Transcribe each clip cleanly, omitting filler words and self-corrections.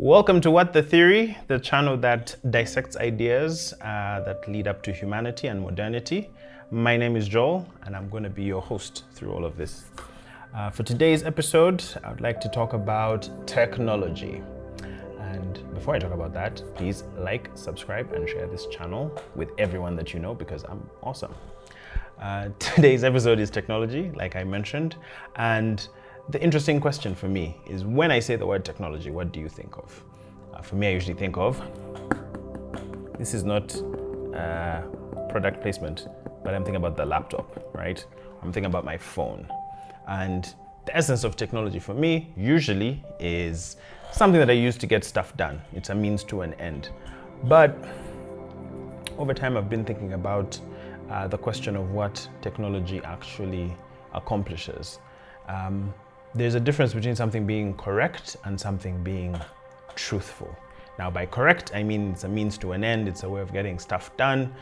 Welcome to What the Theory, the channel that dissects ideas that lead up to humanity and modernity. My name is Joel, and I'm going to be your host through all of this. For today's episode, I would like to talk about technology. And before I talk about that, please like, subscribe, and share this channel with everyone that you know because I'm awesome. Today's episode is technology, like I mentioned, and the interesting question for me is when I say the word technology, what do you think of? For me, I usually think of, this is not product placement, but I'm thinking about the laptop, right? I'm thinking about my phone. And the essence of technology for me usually is something that I use to get stuff done. It's a means to an end. But over time, I've been thinking about the question of what technology actually accomplishes. There's a difference between something being correct and something being truthful. Now, by correct, I mean it's a means to an end. It's a way of getting stuff done,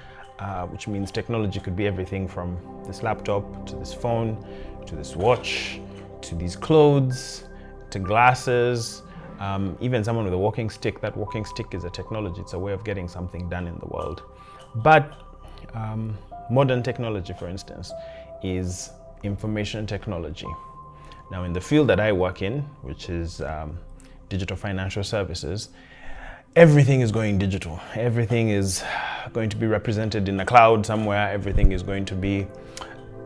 which means technology could be everything from this laptop to this phone, to this watch, to these clothes, to glasses, even someone with a walking stick. That walking stick is a technology. It's a way of getting something done in the world. But modern technology, for instance, is information technology. Now, in the field that I work in, which is digital financial services, everything is going digital. Everything is going to be represented in the cloud somewhere. Everything is going to be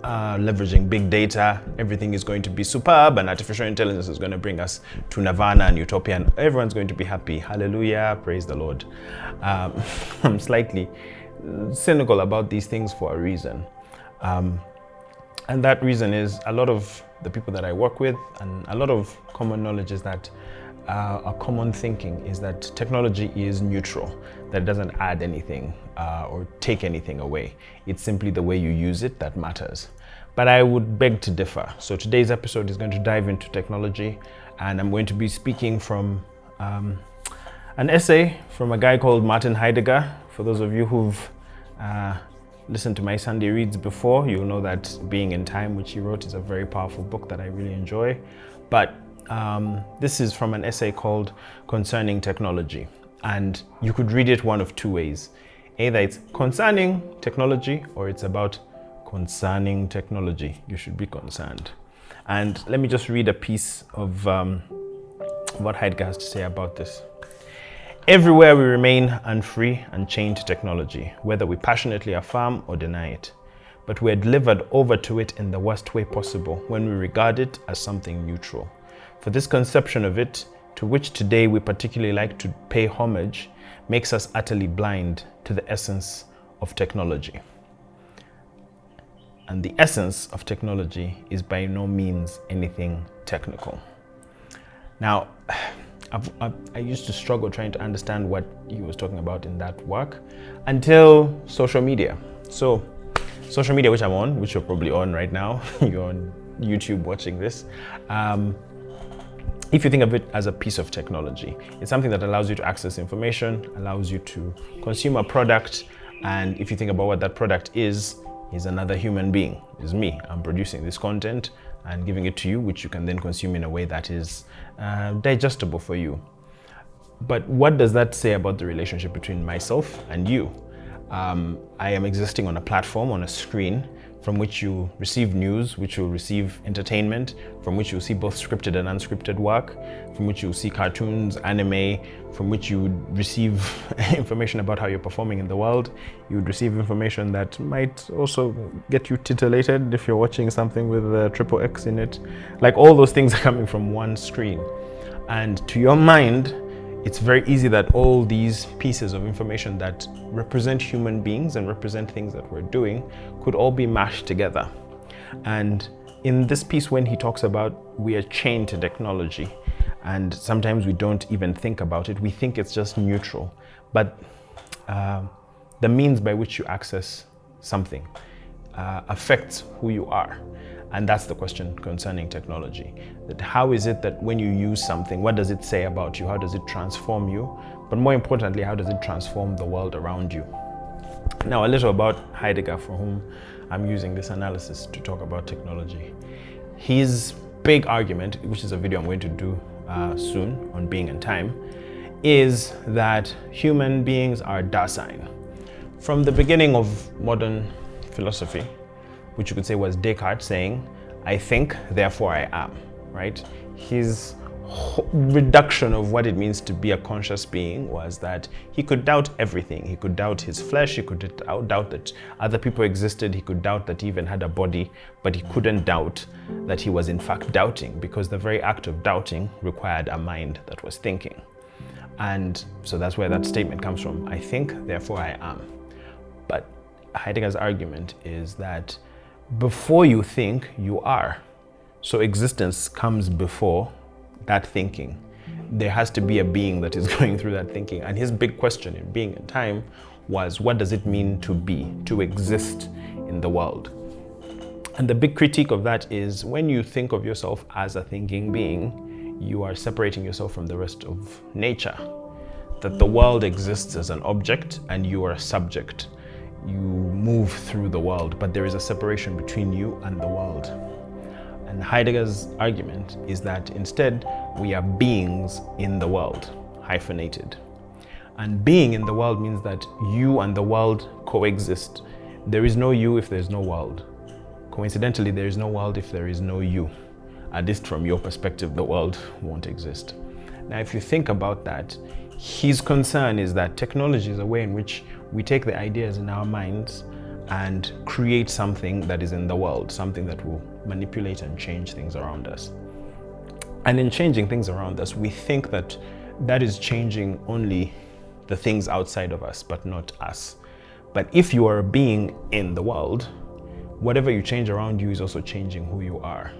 leveraging big data. Everything is going to be superb, and artificial intelligence is going to bring us to nirvana and utopia, and everyone's going to be happy. Hallelujah, praise the Lord. I'm slightly cynical about these things for a reason. And that reason is a lot of the people that I work with, and a lot of common knowledge is that a common thinking is that technology is neutral, that it doesn't add anything or take anything away. It's simply the way you use it that matters. But I would beg to differ. So today's episode is going to dive into technology, and I'm going to be speaking from an essay from a guy called Martin Heidegger. For those of you who've listened to my Sunday reads before, you'll know that Being in Time, which he wrote, is a very powerful book that I really enjoy. But this is from an essay called Concerning Technology. And you could read it one of two ways. Either it's concerning technology or it's about concerning technology. You should be concerned. And let me just read a piece of what Heidegger has to say about this. Everywhere we remain unfree and chained to technology, whether we passionately affirm or deny it. But we're delivered over to it in the worst way possible when we regard it as something neutral. For this conception of it, to which today we particularly like to pay homage, makes us utterly blind to the essence of technology. And the essence of technology is by no means anything technical. Now, I used to struggle trying to understand what he was talking about in that work until social media. So, social media, which I'm on, which you're probably on right now, you're on YouTube watching this. If you think of it as a piece of technology, it's something that allows you to access information, allows you to consume a product, and if you think about what that product is another human being, is me. I'm producing this content and giving it to you, which you can then consume in a way that is digestible for you. But what does that say about the relationship between myself and you? I am existing on a platform, on a screen, from which you receive news, which you'll receive entertainment, from which you'll see both scripted and unscripted work, from which you'll see cartoons, anime, from which you would receive information about how you're performing in the world. You would receive information that might also get you titillated if you're watching something with a triple X in it. Like, all those things are coming from one screen. And to your mind, it's very easy that all these pieces of information that represent human beings and represent things that we're doing could all be mashed together. And in this piece, when he talks about we are chained to technology, and sometimes we don't even think about it, we think it's just neutral. But the means by which you access something affects who you are. And that's the question concerning technology. That how is it that when you use something, what does it say about you? How does it transform you? But more importantly, how does it transform the world around you? Now, a little about Heidegger, for whom I'm using this analysis to talk about technology. His big argument, which is a video I'm going to do soon on Being in Time, is that human beings are docile. From the beginning of modern philosophy, which you could say was Descartes saying, I think, therefore I am, right? His reduction of what it means to be a conscious being was that he could doubt everything. He could doubt his flesh, he could doubt that other people existed, he could doubt that he even had a body, but he couldn't doubt that he was in fact doubting, because the very act of doubting required a mind that was thinking. And so that's where that statement comes from. I think, therefore I am. But Heidegger's argument is that before you think, you are. So existence comes before that thinking. There has to be a being that is going through that thinking. And his big question in Being and Time was, what does it mean to be, to exist in the world? And the big critique of that is, when you think of yourself as a thinking being, you are separating yourself from the rest of nature. That the world exists as an object and you are a subject. You move through the world, but there is a separation between you and the world. And Heidegger's argument is that instead we are beings in the world, hyphenated. And being in the world means that you and the world coexist. There is no you if there's no world. Coincidentally, there is no world if there is no you. At least from your perspective, the world won't exist. Now, if you think about that, his concern is that technology is a way in which we take the ideas in our minds and create something that is in the world, something that will manipulate and change things around us. And in changing things around us, we think that that is changing only the things outside of us, but not us. But if you are a being in the world, whatever you change around you is also changing who you are.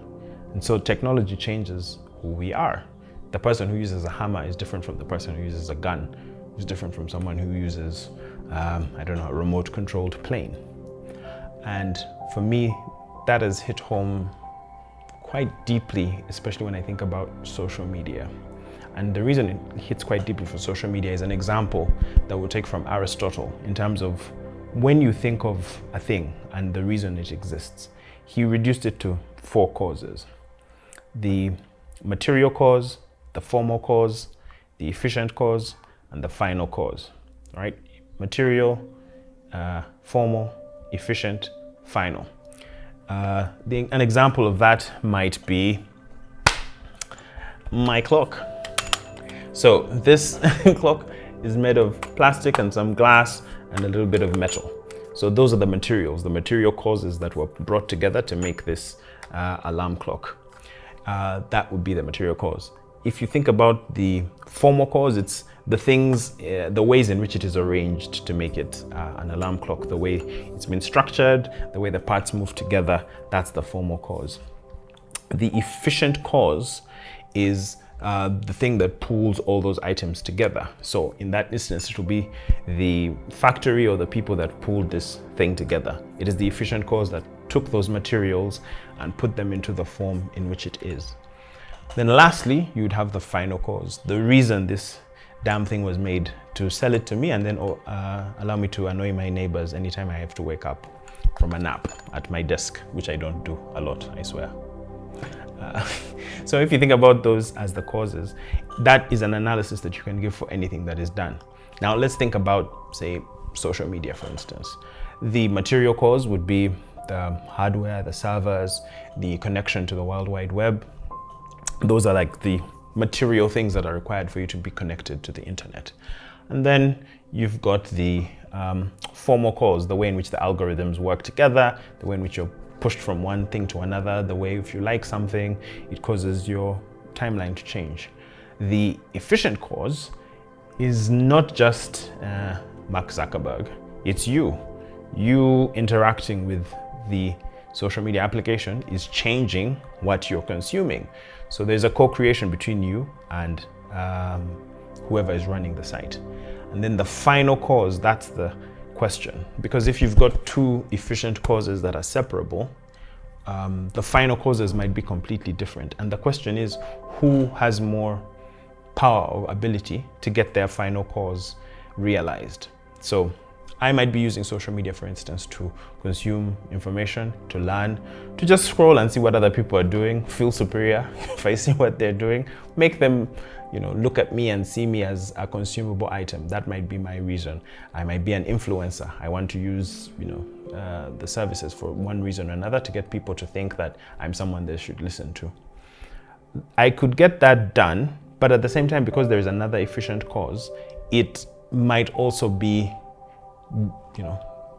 And so technology changes who we are. The person who uses a hammer is different from the person who uses a gun, who's different from someone who uses, a remote controlled plane. And for me, that has hit home quite deeply, especially when I think about social media. And the reason it hits quite deeply for social media is an example that we'll take from Aristotle in terms of when you think of a thing and the reason it exists. He reduced it to 4 causes: the material cause, the formal cause, the efficient cause, and the final cause, right? Material, formal, efficient, final. An example of that might be my clock. So this clock is made of plastic and some glass and a little bit of metal. So those are the materials, the material causes that were brought together to make this alarm clock. That would be the material cause. If you think about the formal cause, it's the things, the ways in which it is arranged to make it an alarm clock, the way it's been structured, the way the parts move together, that's the formal cause. The efficient cause is the thing that pulls all those items together. So in that instance, it will be the factory or the people that pulled this thing together. It is the efficient cause that took those materials and put them into the form in which it is. Then lastly, you would have the final cause, the reason this damn thing was made, to sell it to me and then allow me to annoy my neighbors anytime I have to wake up from a nap at my desk, which I don't do a lot, I swear. So if you think about those as the causes, that is an analysis that you can give for anything that is done. Now let's think about, say, social media, for instance. The material cause would be the hardware, the servers, the connection to the World Wide Web. Those are like the material things that are required for you to be connected to the internet. And then you've got the formal cause, the way in which the algorithms work together, the way in which you're pushed from one thing to another, the way if you like something, it causes your timeline to change. The efficient cause is not just Mark Zuckerberg, it's you. You interacting with the social media application is changing what you're consuming. So there's a co-creation between you and whoever is running the site. And then the final cause, that's the question. Because if you've got 2 efficient causes that are separable, the final causes might be completely different. And the question is, who has more power or ability to get their final cause realized? So I might be using social media, for instance, to consume information, to learn, to just scroll and see what other people are doing, feel superior if I see what they're doing, make them, look at me and see me as a consumable item. That might be my reason. I might be an influencer. I want to use, the services for one reason or another to get people to think that I'm someone they should listen to. I could get that done, but at the same time, because there is another efficient cause, it might also be,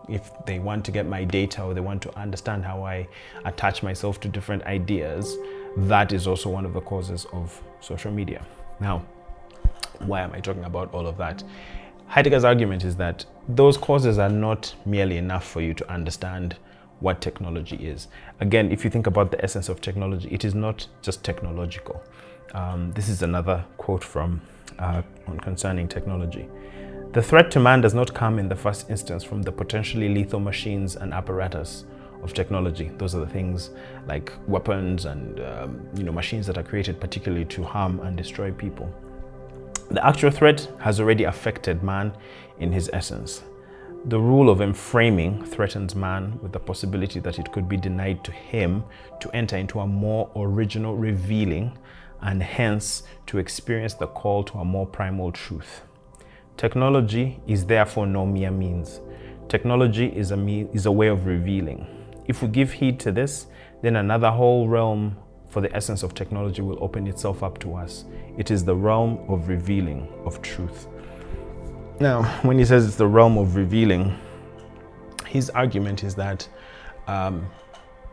if they want to get my data or they want to understand how I attach myself to different ideas, that is also one of the causes of social media. Now, why am I talking about all of that? Heidegger's argument is that those causes are not merely enough for you to understand what technology is. Again, if you think about the essence of technology, it is not just technological. This is another quote from concerning technology. The threat to man does not come in the first instance from the potentially lethal machines and apparatus of technology. Those are the things like weapons and machines that are created particularly to harm and destroy people. The actual threat has already affected man in his essence. The rule of enframing threatens man with the possibility that it could be denied to him to enter into a more original revealing and hence to experience the call to a more primal truth. Technology is therefore no mere means. Technology is a way of revealing. If we give heed to this, then another whole realm for the essence of technology will open itself up to us. It is the realm of revealing, of truth. Now, when he says it's the realm of revealing, his argument is that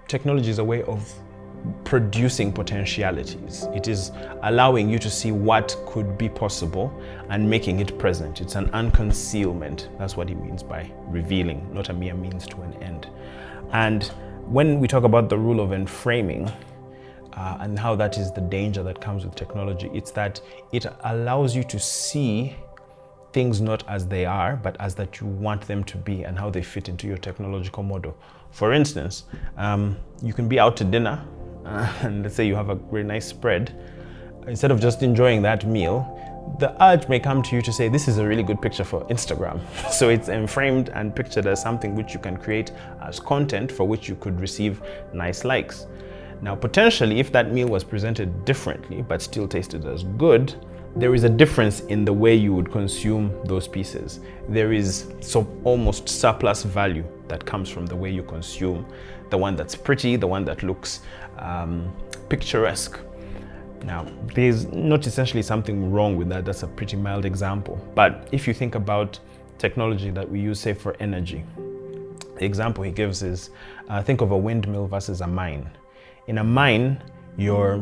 technology is a way of producing potentialities. It is allowing you to see what could be possible and making it present. It's an unconcealment. That's what he means by revealing, not a mere means to an end. And when we talk about the rule of enframing and how that is the danger that comes with technology, it's that it allows you to see things not as they are, but as that you want them to be and how they fit into your technological model. For instance, you can be out to dinner and let's say you have a very nice spread. Instead of just enjoying that meal, the urge may come to you to say, this is a really good picture for Instagram. So it's enframed and pictured as something which you can create as content for which you could receive nice likes. Now, potentially, if that meal was presented differently, but still tasted as good, there is a difference in the way you would consume those pieces. There is almost surplus value that comes from the way you consume the one that's pretty, the one that looks picturesque. Now, there's not essentially something wrong with that. That's a pretty mild example. But if you think about technology that we use, say, for energy, the example he gives is, think of a windmill versus a mine. In a mine, you're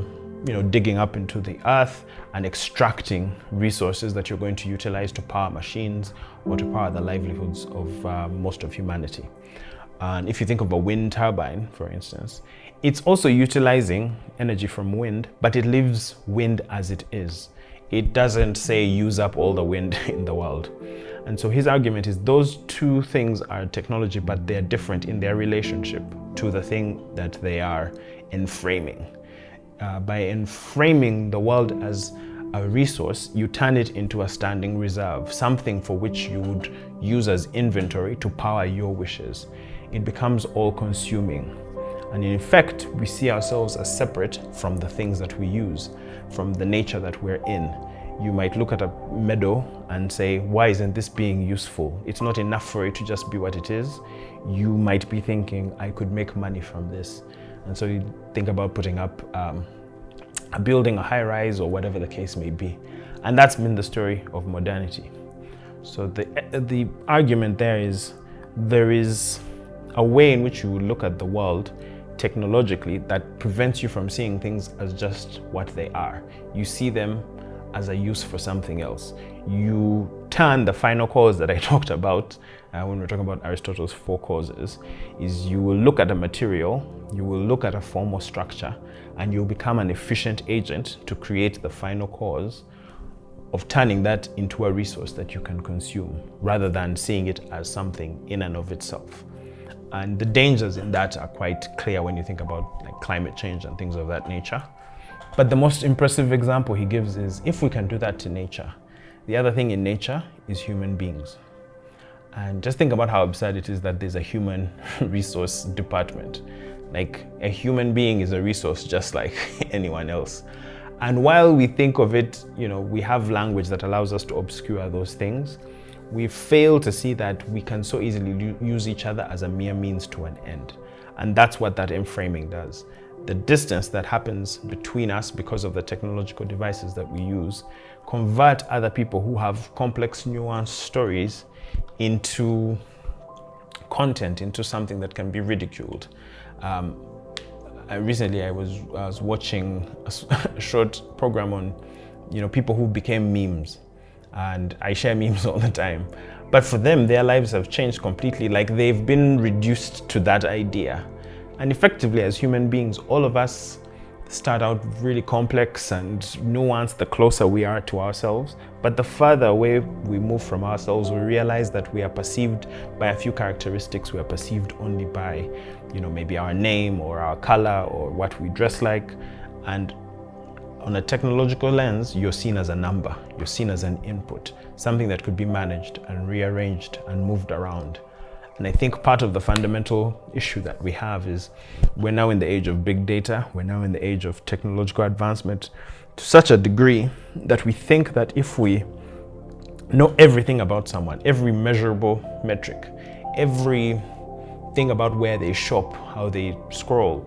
digging up into the earth and extracting resources that you're going to utilize to power machines or to power the livelihoods of most of humanity. And if you think of a wind turbine, for instance, it's also utilizing energy from wind, but it leaves wind as it is. It doesn't say use up all the wind in the world. And so his argument is those two things are technology, but they're different in their relationship to the thing that they are enframing. By enframing the world as a resource, you turn it into a standing reserve, something for which you would use as inventory to power your wishes. It becomes all-consuming. And in effect, we see ourselves as separate from the things that we use, from the nature that we're in. You might look at a meadow and say, why isn't this being useful? It's not enough for it to just be what it is. You might be thinking, I could make money from this. And so you think about putting up a building, a high rise, or whatever the case may be. And that's been the story of modernity. So the argument there is a way in which you look at the world technologically that prevents you from seeing things as just what they are. You see them as a use for something else. You turn the final cause that I talked about when we're talking about Aristotle's four causes, is you will look at a material, you will look at a form or structure, and you'll become an efficient agent to create the final cause of turning that into a resource that you can consume, rather than seeing it as something in and of itself. And the dangers in that are quite clear when you think about climate change and things of that nature. But the most impressive example he gives is, if we can do that to nature, the other thing in nature is human beings. And just think about how absurd it is that there's a human resource department. Like, a human being is a resource just like anyone else. And while we think of it, we have language that allows us to obscure those things, we fail to see that we can so easily use each other as a mere means to an end. And that's what that framing does. The distance that happens between us because of the technological devices that we use convert other people who have complex, nuanced stories into content, into something that can be ridiculed. Recently, I was watching a short program on, people who became memes, and I share memes all the time. But for them, their lives have changed completely. Like, they've been reduced to that idea. And effectively, as human beings, all of us start out really complex and nuanced the closer we are to ourselves. But the further away we move from ourselves, we realize that we are perceived by a few characteristics. We are perceived only by, maybe our name or our color or what we dress like. And on a technological lens, you're seen as a number. You're seen as an input, something that could be managed and rearranged and moved around. And I think part of the fundamental issue that we have is we're now in the age of big data. We're now in the age of technological advancement to such a degree that we think that if we know everything about someone, every measurable metric, every thing about where they shop, how they scroll,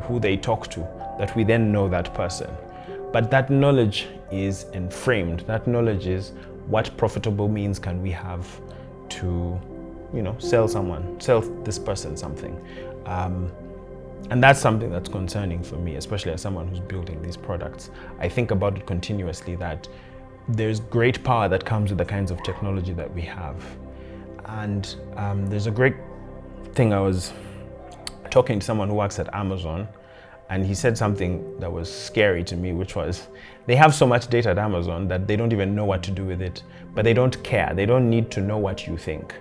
who they talk to, that we then know that person. But that knowledge is enframed. That knowledge is what profitable means can we have to sell this person something. And that's something that's concerning for me, especially as someone who's building these products. I think about it continuously, that there's great power that comes with the kinds of technology that we have. And there's a great thing. I was talking to someone who works at Amazon, and he said something that was scary to me, which was, they have so much data at Amazon that they don't even know what to do with it, but they don't care. They don't need to know what you think.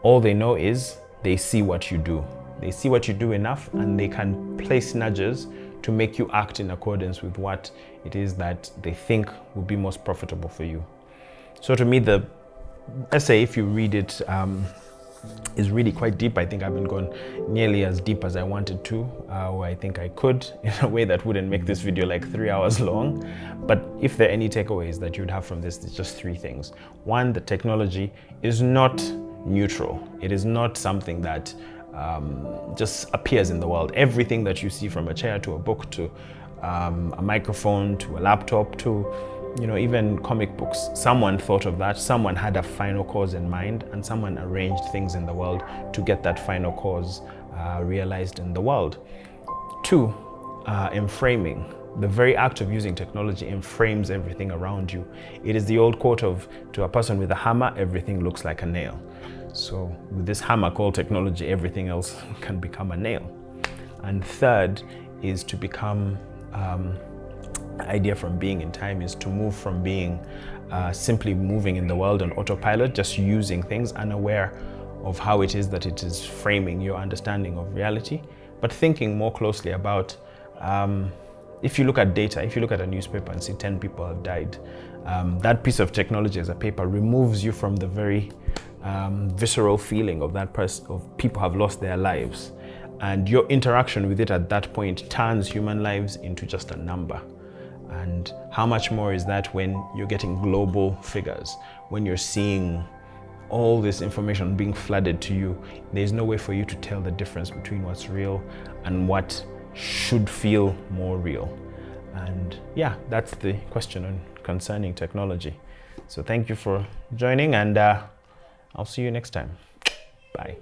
All they know is they see what you do. They see what you do enough, and they can place nudges to make you act in accordance with what it is that they think will be most profitable for you. So to me, the essay, if you read it, is really quite deep. I think I haven't gone nearly as deep as I wanted to, or I think I could, in a way that wouldn't make this video like 3 hours long. But if there are any takeaways that you'd have from this, it's just 3 things. One, the technology is not neutral. It is not something that just appears in the world. Everything that you see, from a chair to a book to a microphone to a laptop to even comic books, someone thought of that, someone had a final cause in mind, and someone arranged things in the world to get that final cause realized in the world. 2, enframing. The very act of using technology enframes everything around you. It is the old quote of, to a person with a hammer, everything looks like a nail. So with this hammer called technology, everything else can become a nail. And 3rd is to become, the idea from being in time is to move from being simply moving in the world on autopilot, just using things, unaware of how it is that it is framing your understanding of reality, but thinking more closely about, if you look at data, if you look at a newspaper and see 10 people have died, that piece of technology as a paper removes you from the very visceral feeling of that person, of people have lost their lives. And your interaction with it at that point turns human lives into just a number. And how much more is that when you're getting global figures, when you're seeing all this information being flooded to you? There's no way for you to tell the difference between what's real and what should feel more real. And yeah, that's the question concerning technology. So thank you for joining, and I'll see you next time. Bye.